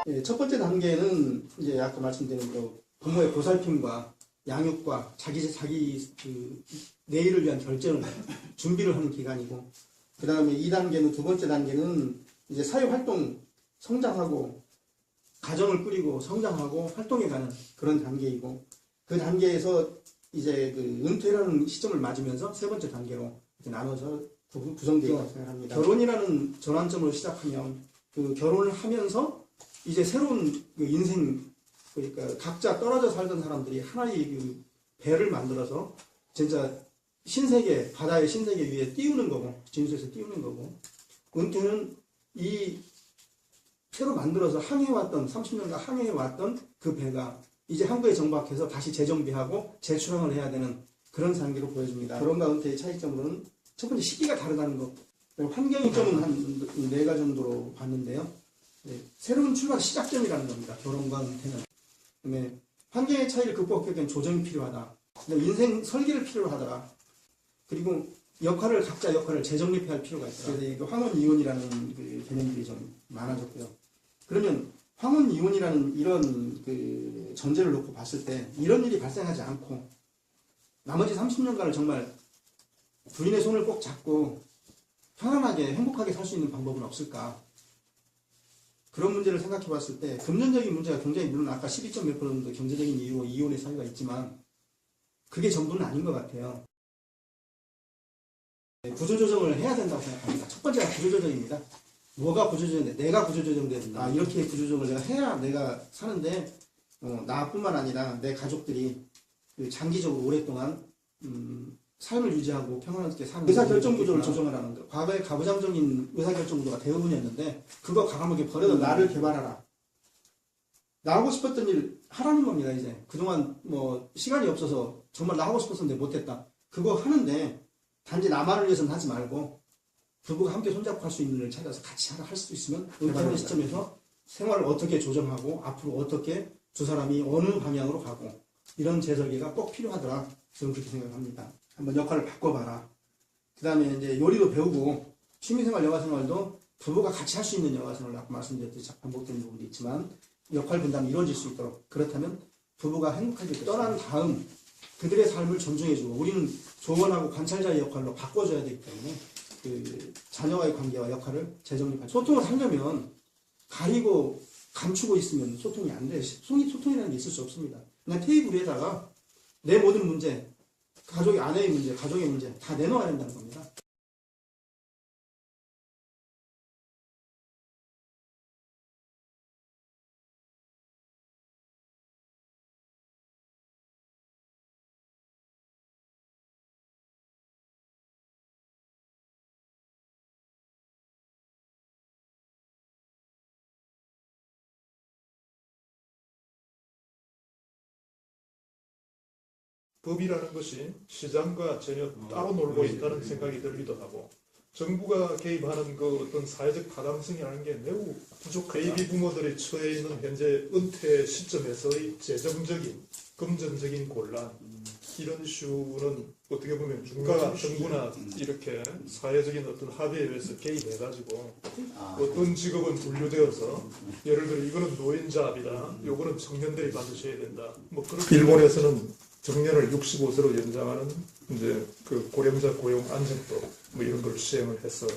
예, 첫 번째 단계는 이제 아까 말씀드린 그 부모의 보살핌과 양육과 자기 그 내일을 위한 결정을 준비를 하는 기간이고, 그 다음에 2단계는 두 번째 단계는 이제 사회활동 성장하고 가정을 꾸리고 성장하고 활동해가는 그런 단계이고, 그 단계에서 이제 그 은퇴라는 시점을 맞으면서 세 번째 단계로 이렇게 나눠서 구성되어 생각합니다. 결혼이라는 전환점으로 시작하면 그 결혼을 하면서 이제 새로운 그 인생, 그러니까 각자 떨어져 살던 사람들이 하나의 그 배를 만들어서 진짜 신세계, 바다의 신세계 위에 띄우는 거고, 진수에서 띄우는 거고, 은퇴는 이 새로 만들어서 항해해왔던, 30년간 항해해왔던 그 배가 이제 항구에 정박해서 다시 재정비하고 재출항을 해야 되는 그런 단계로 보여집니다. 결혼과 은퇴의 차이점으로는 첫 번째 시기가 다르다는 것, 그리고 환경점은 한 4가지 정도로 봤는데요. 네, 새로운 출발 시작점이라는 겁니다. 결혼과 은퇴는. 그다음에 환경의 차이를 극복하기 위한 조정이 필요하다. 그다음에 인생 설계를 필요로 하더라. 그리고 각자 역할을 재정립해야 할 필요가 있다. 그래서 이거 황혼이혼이라는 그 개념들이 좀 많아졌고요. 그러면 황혼이혼이라는 이런 그 전제를 놓고 봤을 때 이런 일이 발생하지 않고 나머지 30년간을 정말 부인의 손을 꼭 잡고 편안하게 행복하게 살 수 있는 방법은 없을까? 그런 문제를 생각해 봤을 때 금전적인 문제가 굉장히, 물론 아까 12.몇 %도 경제적인 이유로 이혼의 사유가 있지만 그게 전부는 아닌 것 같아요. 구조조정을 해야 된다고 생각합니다. 첫 번째가 구조조정입니다. 뭐가 구조조정인데? 내가 구조조정돼야 된다. 아, 이렇게 구조조정을 내가 해야 내가 사는데 나뿐만 아니라 내 가족들이 그 장기적으로 오랫동안 삶을 유지하고 평안하게 사는 의사결정 구조를 조정을 하는 거. 과거에 가부장적인 의사결정 구조가 대부분이었는데 그거 과감하게 버려서 나를 개발하라. 나 하고 싶었던 일 하라는 겁니다. 이제 그동안 뭐 시간이 없어서 정말 나 하고 싶었는데 못했다. 그거 하는데 단지 나만을 위해서는 하지 말고 부부가 함께 손잡고 할 수 있는 일을 찾아서 같이 할 수도 있으면 은퇴하는 시점에서 생활을 어떻게 조정하고 앞으로 어떻게 두 사람이 어느 방향으로 가고 이런 재설계가 꼭 필요하더라. 저는 그렇게 생각합니다. 한번 역할을 바꿔봐라. 그 다음에 이제 요리도 배우고 취미생활, 여가생활도 부부가 같이 할 수 있는 여가생활을 아까 말씀드렸듯이 반복되는 부분도 있지만 역할 분담이 이루어질 수 있도록, 그렇다면 부부가 행복하게 떠난 다음 그들의 삶을 존중해주고 우리는 조언하고 관찰자의 역할로 바꿔줘야 되기 때문에 그 자녀와의 관계와 역할을 재정립할, 소통을 하려면 가리고 감추고 있으면 소통이 안 돼. 소통이라는 게 있을 수 없습니다. 그냥 테이블 위에다가 내 모든 문제, 가족의 아내의 문제, 가족의 문제 다 내놓아야 된다는 겁니다. 법이라는 것이 시장과 전혀 따로 놀고 있다는 생각이 들기도 하고, 정부가 개입하는 그 어떤 사회적 타당성이라는 게 매우 부족하다. 베이비 부모들이 처해 있는 현재 은퇴 시점에서의 재정적인, 금전적인 곤란, 이런 이슈는 어떻게 보면 국가가, 정부나 이렇게 사회적인 어떤 합의에 의해서 개입해가지고 어떤 직업은 분류되어서, 예를 들어 이거는 노인자합이다, 요거는 청년들이 받으셔야 된다, 뭐 그런. 일본에서는 정년을 65세로 연장하는 이제 그 고령자 고용 안정법 뭐 이런 걸 시행을 해서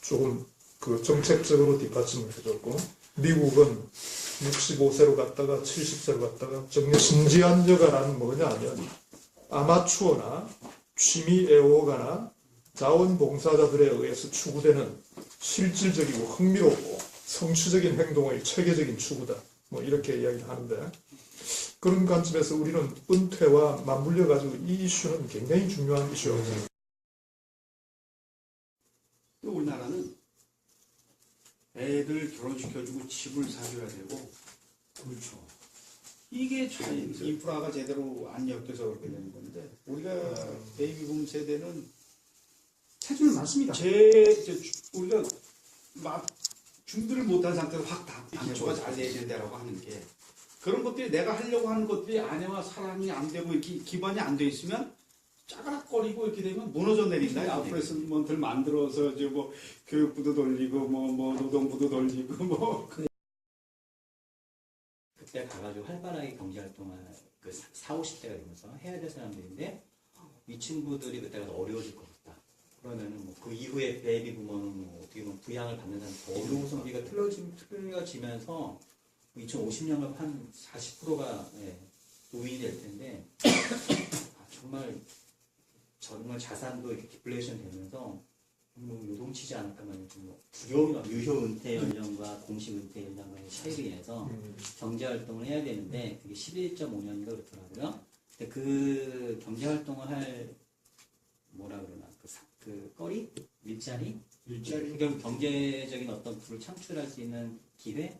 조금 그 정책적으로 뒷받침을 해줬고, 미국은 65세로 갔다가 70세로 갔다가 정년. 진지한 여가란 뭐냐 하면 아마추어나 취미 애호가나 자원봉사자들에 의해서 추구되는 실질적이고 흥미롭고 성취적인 행동의 체계적인 추구다, 뭐 이렇게 이야기를 하는데, 그런 관점에서 우리는 은퇴와 맞물려 가지고 이 이슈는 굉장히 중요한 이슈입니다. 우리나라는 애들 결혼시켜주고 집을 사줘야 되고, 그렇죠. 이게 참 인프라가 제대로 안 엮여서 그렇게 되는 건데, 우리가 베이비붐 세대는 해주는 많습니다. 우리가 막 준비를 못한 상태에서 확 다 기초가 잘 돼야 된다라고 하는 게, 그런 것들이 내가 하려고 하는 것들이 아내와 사랑이 안 되고 이렇게 기반이 안 돼 있으면 짜그락거리고 이렇게 되면 무너져 내린다. 앞으로먼트를 만들어서 이제 뭐 교육부도 돌리고 뭐 노동부도 돌리고 뭐 그때 가가지고 활발하게 경제활동을 그 40, 50대가 되면서 해야 될 사람들인데 이 친구들이 그때 가서 어려워질 것 같다. 그러면은 뭐 그 이후에 베이비 부모는 뭐 어떻게 보면 부양을 받는 사람 더 어려워서 틀어지면서 2050년은 한 40%가 노인이 될 텐데 정말 자산도 이렇게 디플레이션 되면서 뭐 요동치지 않을까 말이야. 좀 두려움이 막 유효 은퇴 연령과 공식 은퇴 연령과의 차이로 인해서 경제 활동을 해야 되는데 그게 11.5년인가 그렇더라고요. 근데 그 경제 활동을 할 뭐라 그러나 그 거리 일자리 그러니까 경제적인 어떤 부를 창출할 수 있는 기회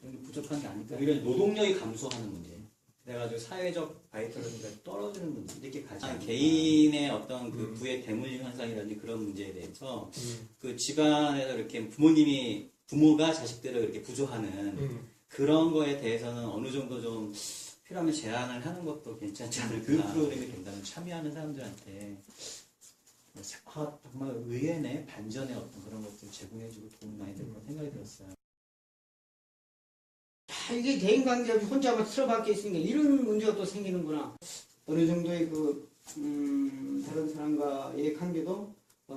이런 게 부족한 게 아닐까. 오히려 노동력이 감소하는 문제. 그래가지고 사회적 바이터리티가 떨어지는 문제 이렇게 가장 개인의 어떤 그 부의 대물림 현상이라든지 그런 문제에 대해서 그 집안에서 이렇게 부모가 자식들을 이렇게 부조하는 그런 거에 대해서는 어느 정도 좀 필요하면 제한을 하는 것도 괜찮지 않을까. 교육 프로그램이 된다면 참여하는 사람들한테 정말 의외네 반전의 어떤 그런 것들 제공해주고 도움이 많이 될 것 생각이 들었어요. 이게 대인관계 없이 혼자만 틀어박혀 있으니까 이런 문제가 또 생기는구나. 어느 정도의 다른 사람과의 관계도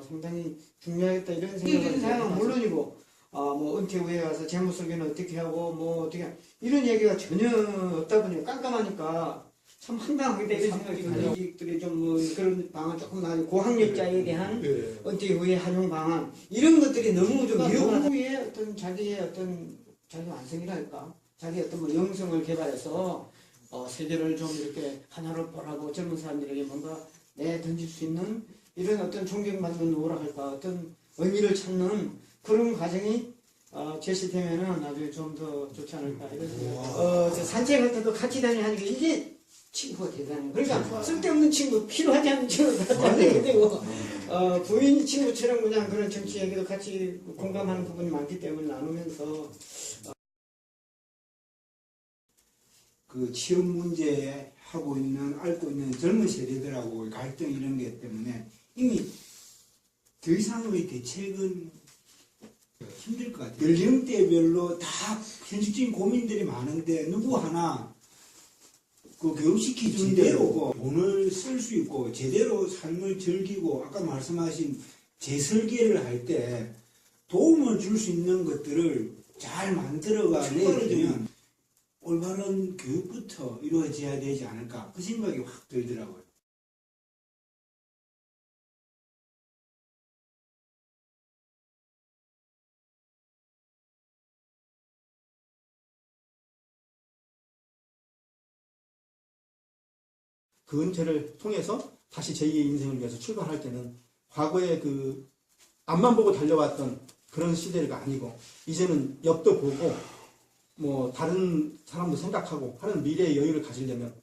상당히 중요하겠다 이런 생각을 사람은 물론이고 뭐 은퇴 후에 가서 재무설계는 어떻게 하고 뭐 어떻게 이런 얘기가 전혀 없다 보니까 깜깜하니까 참 황당하겠다 이런 생각이 들어요. 이익들이 좀 뭐 그런 방안 조금 나아지 고학력자에 대한 은퇴 후에 활용 방안 이런 것들이 너무 좀 위험하다. 후에 어떤 자기 완성이랄까. 자기 어떤 뭐 영성을 개발해서 세대를 좀 이렇게 하나로 보라고 젊은 사람들에게 뭔가 내던질 수 있는 이런 어떤 존경받는 오락할까 어떤 의미를 찾는 그런 과정이 제시되면은 아주 좀 더 좋지 않을까 이런 산책할 때도 같이 다니니까 이게 친구가 대단해요. 그러니까 쓸데없는 친구 필요하지 않는 친구가 다니게 되고 부인 친구처럼 그냥 그런 정치 얘기도 같이 공감하는 부분이 많기 때문에 나누면서 그 취업 문제에 앓고 있는 젊은 세대들하고 갈등 이런 게 때문에 이미 더 이상의 대책은 힘들 것 같아요. 연령대별로 다 현실적인 고민들이 많은데 누구 하나 그 교육시키 제대로 돈을 쓸 수 있고 제대로 삶을 즐기고 아까 말씀하신 재설계를 할 때 도움을 줄 수 있는 것들을 잘 만들어가 내면 올바른 교육부터 이루어져야 되지 않을까 그 생각이 확 들더라고요. 그 은퇴를 통해서 다시 제2의 인생을 위해서 출발할 때는 과거에 그 앞만 보고 달려왔던 그런 시대가 아니고 이제는 옆도 보고 뭐 다른 사람도 생각하고 하는 미래의 여유를 가지려면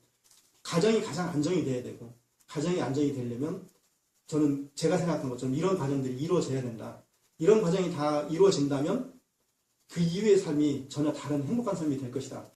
가정이 가장 안정이 돼야 되고 가정이 안정이 되려면 저는 제가 생각한 것처럼 이런 과정들이 이루어져야 된다. 이런 과정이 다 이루어진다면 그 이후의 삶이 전혀 다른 행복한 삶이 될 것이다.